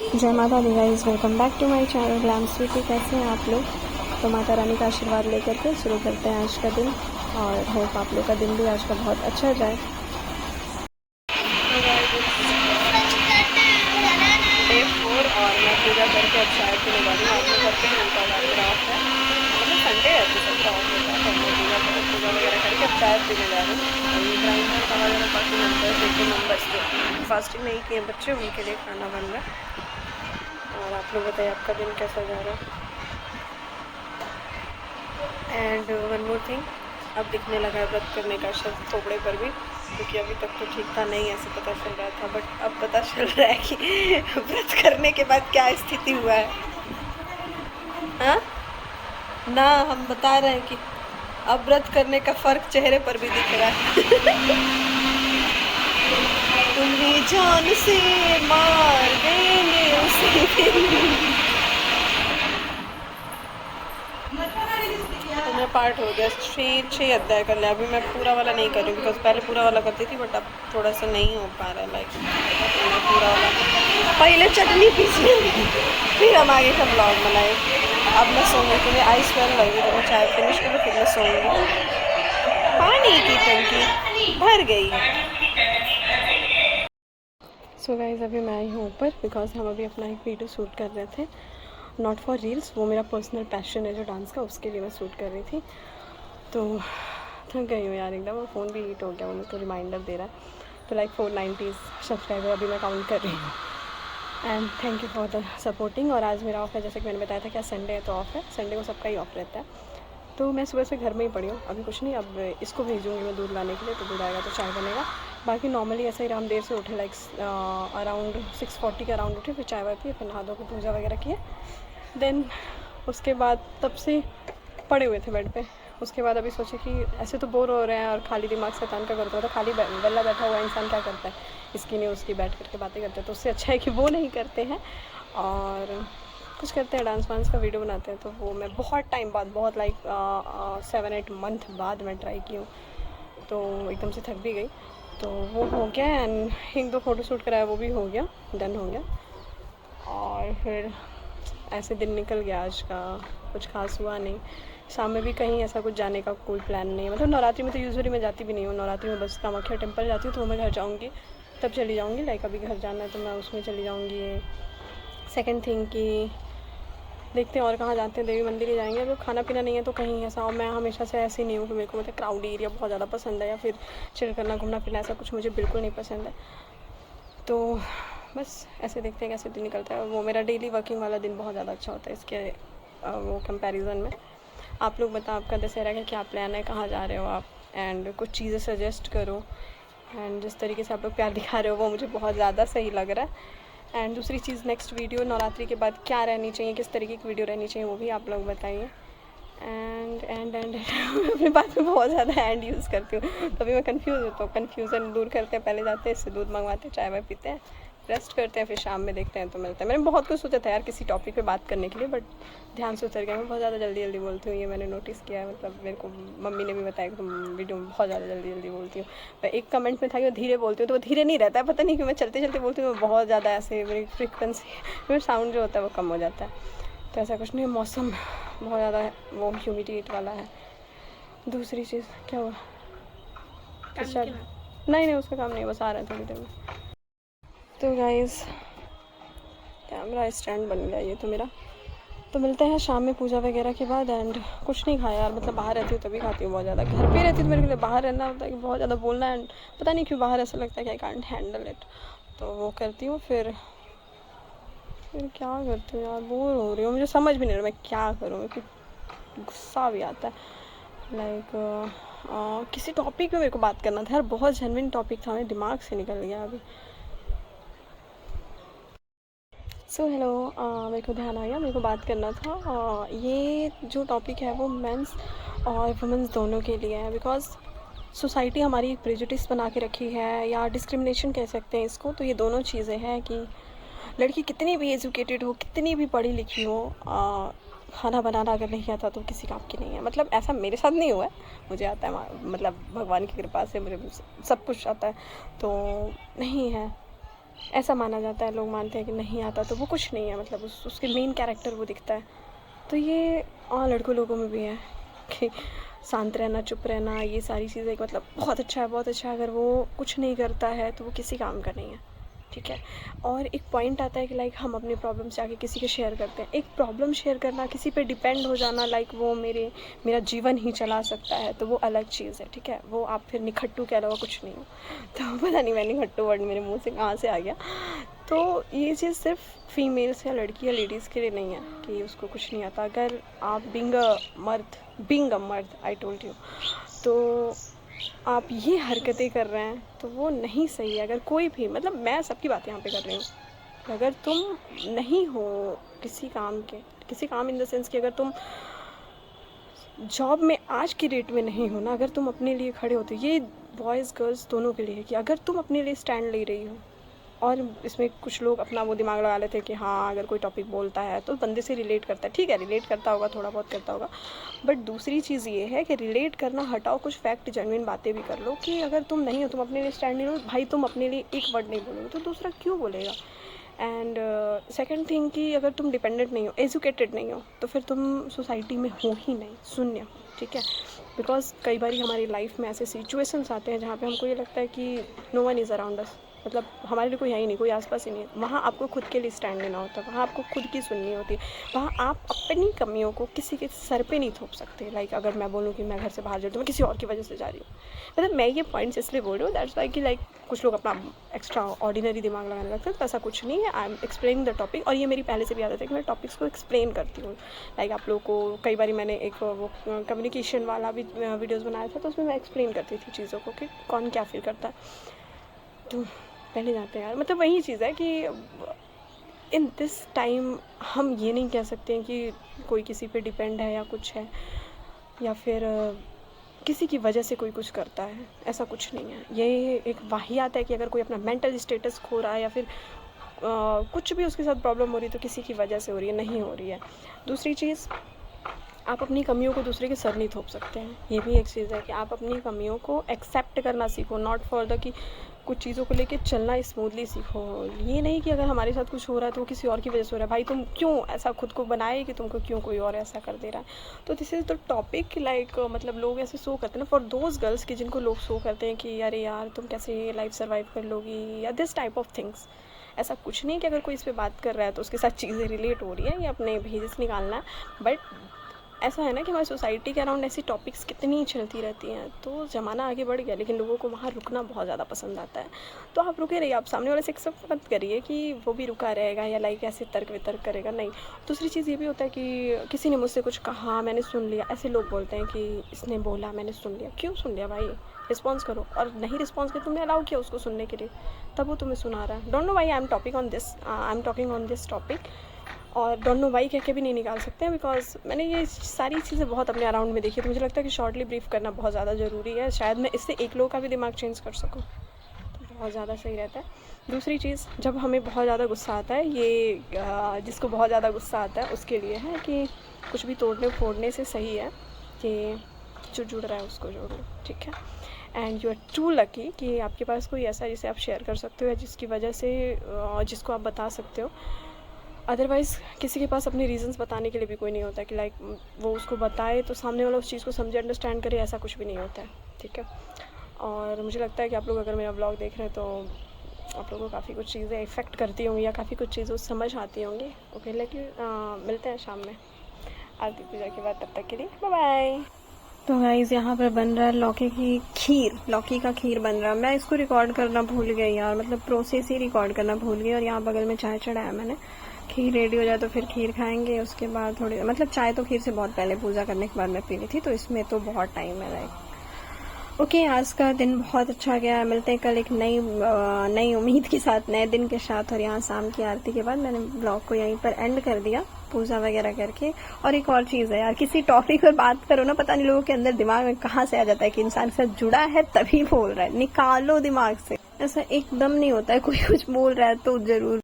जय माता दी guys, welcome back to my channel glam sweetie. कैसे हैं आप लोग? तो माता रानी का आशीर्वाद लेकर के शुरू करते हैं आज का दिन और होप आप लोग का दिन भी आज का बहुत अच्छा जाए। डे 4 और मैं पूजा करके अब चाय पीने वाली हूँ। आप लोग करते हैं उनका मेरा ऑफ है, मतलब संडे है तो सबका ऑफ होता है। तो मैं पूजा वगैरह करके अब चाय पीने जा रही हूँ। और ये ग्राइंडर का वगैरह बाकी नंबर्स एक दो नंबर्स तो फास्टिंग नहीं किए बच्चे, उनके लिए खाना बन रहा है। और आप लोग बताइए आपका दिन कैसा जा रहा है। एंड वन मोर थिंग, अब दिखने लगा है व्रत करने का शब्द थोपड़े पर भी, क्योंकि अभी तक तो ठीक था नहीं, ऐसे पता चल रहा था, बट अब पता चल रहा है कि व्रत करने के बाद क्या स्थिति हुआ है। हाँ ना, हम बता रहे हैं कि अब व्रत करने का फर्क चेहरे पर भी दिख रहा है। तुम्हें जान से मार देंगे उसी दिन। तो मेरा पार्ट हो गया, छः अध्याय कर लिया। अभी मैं पूरा वाला नहीं कर रही बिकॉज पहले पूरा वाला करती थी, बट अब थोड़ा सा नहीं हो पा रहा है। लाइक मैं पूरा वाला पहले चटनी पीसी फिर हम आगे का ब्लॉग बनाए। अब मैं सोऊंगी क्योंकि आइस वेल लगी, तो मैं चाय फिनिश करूँ फिर मैं सोऊंगी। पानी की टंकी भर गई है। सो गाइस, अभी मैं आई हूँ ऊपर बिकॉज हम अभी अपना एक वीडियो शूट कर रहे थे, नॉट फॉर रील्स। वो मेरा पर्सनल पैशन है जो डांस का, उसके लिए मैं शूट कर रही थी। तो थक गई हूँ यार एकदम, और फ़ोन भी हीट हो गया, वो मेरे को रिमाइंडर दे रहा है। तो लाइक 490 सब्सक्राइबर अभी मैं काउंट कर रही हूँ। And thank you for the supporting. और आज मेरा ऑफ है, जैसे कि मैंने बताया था कि आज संडे है तो ऑफ है। संडे को सबका ही ऑफ रहता है। तो मैं सुबह से घर में ही पड़ी हूँ, अभी कुछ नहीं। अब इसको भेजूँगी मैं दूध लाने के लिए, तो दूध आएगा तो चाय बनेगा। बाकी नॉर्मली ऐसा ही, हम देर से उठे, लाइक अराउंड 6:40 के अराउंड उठे, फिर चाय वाय पी, फिर नहा धो के पूजा वगैरह किए। देन उसके बाद तब से पड़े हुए थे बेड पे। उसके बाद अभी सोचे कि ऐसे तो बोर हो रहे हैं और खाली दिमाग शैतान का करता है, तो खाली वेला बैठा हुआ इंसान क्या करता है, इसकी नहीं उसकी बैठ करके बातें करते हैं। तो उससे अच्छा है कि वो नहीं करते हैं और कुछ करते हैं, डांस वांस का वीडियो बनाते हैं। तो वो मैं बहुत टाइम बाद, बहुत लाइक 7-8 मंथ बाद मैं ट्राई की हूँ, तो एकदम से थक भी गई। तो वो हो गया एंड एक दो फ़ोटो शूट कराया, वो भी हो गया, डन हो गया। और फिर ऐसे दिन निकल गया आज का, कुछ खास हुआ नहीं। शाम में भी कहीं ऐसा कुछ जाने का कोई प्लान नहीं है। मतलब नवरात्रि में तो यूजुअली मैं जाती भी नहीं हूँ। नवरात्रि में बस कामाख्या टेम्पल जाती हूँ, तो मैं घर जाऊँगी तब चली जाऊँगी। लाइक अभी घर जाना है तो मैं उसमें चली जाऊँगी। सेकेंड थिंग कि देखते हैं और कहाँ जाते हैं, देवी मंदिर ही जाएंगे। अगर खाना पीना नहीं है तो कहीं ऐसा, और मैं हमेशा से ऐसी नहीं हूँ कि मेरे को मतलब क्राउडी एरिया बहुत ज़्यादा पसंद है या फिर चिल करना घूमना फिरना, ऐसा कुछ मुझे बिल्कुल नहीं पसंद है। तो बस ऐसे देखते हैं कैसे दिन निकलता है। वो मेरा डेली वर्किंग वाला दिन बहुत ज़्यादा अच्छा होता है इसके वो कंपैरिजन में। आप लोग बताओ आपका दशहरा का क्या प्लान है, कहाँ जा रहे हो आप? एंड कुछ चीज़ें सजेस्ट करो। एंड जिस तरीके से आप लोग प्यार दिखा रहे हो वो मुझे बहुत ज़्यादा सही लग रहा है। एंड दूसरी चीज़, नेक्स्ट वीडियो नवरात्रि के बाद क्या रहनी चाहिए, किस तरीके की वीडियो रहनी चाहिए, वो भी आप लोग बताइए। एंड अपनी बात में बहुत ज़्यादा एंड यूज़ करती हूँ, तभी मैं कंफ्यूज हूँ। तो कन्फ्यूज़न दूर करते हैं, पहले जाते हैं इससे दूध मंगवाते हैं, चाय वाय पीते हैं, रेस्ट करते हैं, फिर शाम में देखते हैं तो मिलते हैं। मैंने बहुत कुछ सोचा था यार किसी टॉपिक पे बात करने के लिए, बट ध्यान से उतर गया। मैं बहुत ज़्यादा जल्दी जल्दी बोलती हूँ, ये मैंने नोटिस किया है। मतलब मेरे को मम्मी ने भी बताया कि तुम वीडियो में बहुत ज़्यादा जल्दी जल्दी बोलती हूँ। मैं एक कमेंट में था कि मैं धीरे बोलती हूँ, तो वो धीरे नहीं रहता है, पता नहीं क्यों। मैं चलते चलते बोलती हूँ, बहुत ज़्यादा ऐसे मेरी फ्रिक्वेंसी, मेरा साउंड जो होता है वो कम हो जाता है। तो ऐसा कुछ नहीं, मौसम बहुत ज़्यादा वो ह्यूमिडिटी वाला है। दूसरी चीज़ क्या हुआ? नहीं नहीं, उसका काम नहीं, बस आ रहा है थोड़ी देर में। तो गाइस, कैमरा स्टैंड बन गया ये तो मेरा। तो मिलते हैं शाम में पूजा वगैरह के बाद। एंड कुछ नहीं खाया यार, मतलब बाहर रहती हूँ तभी खाती हूँ बहुत ज़्यादा। घर पे रहती हूँ तो मेरे लिए बाहर रहना होता है कि बहुत ज़्यादा बोलना, एंड पता नहीं क्यों बाहर ऐसा लगता है कि आई कांट हैंडल इट। तो वो करती हूँ, फिर क्या करती हूँ यार, बोर हो रही हूँ, मुझे समझ भी नहीं रहा मैं क्या करूँ। मेरे को गुस्सा भी आता है। लाइक किसी टॉपिक पे मेरे को बात करना था यार, बहुत जेन्युइन टॉपिक था, मेरे दिमाग से निकल गया अभी। सो हेलो, मेरे को ध्यान आया, मेरे को बात करना था। ये जो टॉपिक है वो मेंस और वुमेंस दोनों के लिए है। बिकॉज सोसाइटी हमारी प्रेजुडिस बना के रखी है, या डिस्क्रिमिनेशन कह सकते हैं इसको। तो ये दोनों चीज़ें हैं कि लड़की कितनी भी एजुकेटेड हो, कितनी भी पढ़ी लिखी हो, खाना बनाना अगर नहीं आता तो किसी काम की नहीं है। मतलब ऐसा मेरे साथ नहीं हुआ है, मुझे आता है, मतलब भगवान की कृपा से मुझे सब कुछ आता है, तो नहीं है। ऐसा माना जाता है, लोग मानते हैं कि नहीं आता तो वो कुछ नहीं है, मतलब उसके मेन कैरेक्टर वो दिखता है। तो ये और लड़कों लोगों में भी है कि शांत रहना, चुप रहना, ये सारी चीज़ें मतलब बहुत अच्छा है, बहुत अच्छा है। अगर वो कुछ नहीं करता है तो वो किसी काम का नहीं है, ठीक है। और एक पॉइंट आता है कि लाइक हम अपनी प्रॉब्लम जाके किसी के शेयर करते हैं। एक प्रॉब्लम शेयर करना, किसी पे डिपेंड हो जाना, लाइक वो मेरा जीवन ही चला सकता है, तो वो अलग चीज़ है, ठीक है। वो आप फिर निखट्टू के अलावा कुछ नहीं हो। तो पता नहीं मैं निखट्टू वर्ड मेरे मुंह से कहाँ से आ गया। तो ये चीज़ सिर्फ फीमेल्स या लड़की या लेडीज़ के लिए नहीं है कि उसको कुछ नहीं आता। अगर आप बीइंग अ मर्द आई टोल्ड यू, तो आप ये हरकतें कर रहे हैं तो वो नहीं सही है। अगर कोई भी, मतलब मैं सबकी बात यहाँ पे कर रही हूँ, अगर तुम नहीं हो किसी काम के, किसी काम इन द सेंस कि अगर तुम जॉब में आज की डेट में नहीं हो ना, अगर तुम अपने लिए खड़े होते, ये बॉयज़ गर्ल्स दोनों के लिए है कि अगर तुम अपने लिए स्टैंड ले रही हो। और इसमें कुछ लोग अपना वो दिमाग लगा लेते हैं कि हाँ, अगर कोई टॉपिक बोलता है तो बंदे से रिलेट करता है, ठीक है, रिलेट करता होगा, थोड़ा बहुत करता होगा। बट दूसरी चीज़ ये है कि रिलेट करना हटाओ, कुछ फैक्ट जेन्युइन बातें भी कर लो कि अगर तुम नहीं हो, तुम अपने लिए स्टैंड नहीं लो भाई, तुम अपने लिए एक वर्ड नहीं बोलोगे तो दूसरा क्यों बोलेगा। एंड सेकेंड थिंग कि अगर तुम डिपेंडेंट नहीं हो, एजुकेटेड नहीं हो, तो फिर तुम सोसाइटी में हो ही नहीं, शून्य हो, ठीक है। बिकॉज कई बार हमारी लाइफ में ऐसे सिचुएशंस आते हैं जहाँ पे हमको ये लगता है कि no one is around us, मतलब हमारे लिए कोई है ही नहीं, कोई आसपास ही नहीं है। वहाँ आपको खुद के लिए स्टैंड लेना होता है, वहाँ आपको खुद की सुननी होती है, वहाँ आप अपनी कमियों को किसी के सर पे नहीं थोप सकते। लाइक अगर मैं बोलूँ कि मैं घर से बाहर जा रही हूँ, मैं किसी और की वजह से जा रही हूँ, मतलब मैं ये पॉइंट्स इसलिए बोल रही हूँ दैट्स वाई कि लाइक कुछ लोग अपना एक्स्ट्रा ऑर्डिनरी दिमाग लगाने लगते हैं, तो ऐसा कुछ नहीं है। I am explaining the topic, और ये मेरी पहले से भी आदत है कि मैं टॉपिक्स को एक्सप्लेन करती हूँ। लाइक आप लोगों को कई बार मैंने एक वो कम्युनिकेशन वाला भी वीडियोज़ बनाया था, तो उसमें मैं एक्सप्लेन करती थी चीज़ों को कि कौन क्या फील करता है। तो पहले जाते हैं यार, मतलब वही चीज़ है कि इन दिस टाइम हम ये नहीं कह सकते हैं कि कोई किसी पे डिपेंड है या कुछ है, या फिर किसी की वजह से कोई कुछ करता है, ऐसा कुछ नहीं है। ये एक वाहियात है कि अगर कोई अपना मेंटल स्टेटस खो रहा है या फिर कुछ भी उसके साथ प्रॉब्लम हो रही है तो किसी की वजह से हो रही है, नहीं हो रही है। दूसरी चीज़, आप अपनी कमियों को दूसरे के सर नहीं थोप सकते हैं। ये भी एक चीज़ है कि आप अपनी कमियों को एक्सेप्ट करना सीखो, नॉट फॉर द कि कुछ चीज़ों को लेके चलना स्मूथली सीखो। ये नहीं कि अगर हमारे साथ कुछ हो रहा है तो वो किसी और की वजह से हो रहा है, भाई तुम क्यों ऐसा खुद को बनाए कि तुमको क्यों कोई और ऐसा कर दे रहा है। तो this is the topic, like मतलब लोग ऐसे शो करते हैं ना, फॉर दोज गर्ल्स कि जिनको लोग शो करते हैं कि अरे यार तुम कैसे ये लाइफ सर्वाइव कर लोगी, या दिस टाइप ऑफ थिंग्स। ऐसा कुछ नहीं कि अगर कोई इस पर बात कर रहा है तो उसके साथ चीज़ें रिलेट हो रही है, या अपने भेज से निकालना है। बट ऐसा है ना कि हमारी सोसाइटी के अराउंड ऐसी टॉपिक्स कितनी चलती रहती हैं, तो ज़माना आगे बढ़ गया, लेकिन लोगों को वहाँ रुकना बहुत ज़्यादा पसंद आता है। तो आप रुके रहिए, आप सामने वाले से एक्सेप्ट मत करिए कि वो भी रुका रहेगा या लाइक ऐसे तर्क वितर्क करेगा, नहीं। दूसरी चीज़ ये भी होता है कि किसी ने मुझसे कुछ कहा, मैंने सुन लिया, ऐसे लोग बोलते हैं कि इसने बोला मैंने सुन लिया। क्यों सुन लिया भाई, रिस्पॉन्स करो। और नहीं रिस्पॉन्स कर, तुमने अलाउ किया उसको सुनने के लिए, तब वो तुम्हें सुना रहा है। Don't know why I am topping on this topic, और डोंट नो वाई कह के भी नहीं निकाल सकते हैं, बिकॉज मैंने ये सारी चीज़ें बहुत अपने अराउंड में देखी, तो मुझे लगता है कि शॉर्टली ब्रीफ करना बहुत ज़्यादा ज़रूरी है। शायद मैं इससे एक लोग का भी दिमाग चेंज कर सकूँ, तो बहुत ज़्यादा सही रहता है। दूसरी चीज़, जब हमें बहुत ज़्यादा गुस्सा आता है, ये जिसको बहुत ज़्यादा गुस्सा आता है उसके लिए है कि कुछ भी तोड़ने फोड़ने से सही है कि जो जुड़ रहा है उसको जोड़ लो, ठीक है। And you are too lucky कि आपके पास कोई ऐसा है जिसे आप शेयर कर सकते हो, या जिसकी वजह से जिसको आप बता सकते हो। अदरवाइज़ किसी के पास अपने रीज़न्स बताने के लिए भी कोई नहीं होता कि लाइक वो उसको बताए तो सामने वाला उस चीज़ को समझे, अंडरस्टैंड करे, ऐसा कुछ भी नहीं होता है, ठीक है। और मुझे लगता है कि आप लोग अगर मेरा ब्लॉग देख रहे हैं तो आप लोगों को काफ़ी कुछ चीज़ें इफ़ेक्ट करती होंगी या काफ़ी कुछ चीज़ें समझ आती होंगी। ओके, लेकिन मिलते हैं शाम में आरती पूजा के बाद, तब तक के लिए बाय बाय। तो गाइज़ यहाँ पर बन रहा है लौकी की खीर, लौकी का खीर बन रहा है। मैं इसको रिकॉर्ड करना भूल गई यार, मतलब प्रोसेस ही रिकॉर्ड करना भूल गई। और यहाँ बगल में चाय चढ़ाया मैंने, खीर रेडी हो जाए तो फिर खीर खाएंगे। उसके बाद थोड़ी, मतलब चाय तो खीर से बहुत पहले पूजा करने के बाद मैं पी ली थी, तो इसमें तो बहुत टाइम है। लाइक ओके, आज का दिन बहुत अच्छा गया। मिलते हैं कल एक नई उम्मीद के साथ, नए दिन के साथ। और यहाँ शाम की आरती के बाद मैंने ब्लॉग को यहीं पर एंड कर दिया, पूजा वगैरह करके। और एक और चीज़ है यार, किसी टॉपिक पर बात करो ना, पता नहीं लोगों के अंदर दिमाग में कहाँ से आ जाता है कि इंसान के साथ जुड़ा है तभी बोल रहा है। निकालो दिमाग से, ऐसा एकदम नहीं होता है। कोई कुछ बोल रहा है तो जरूर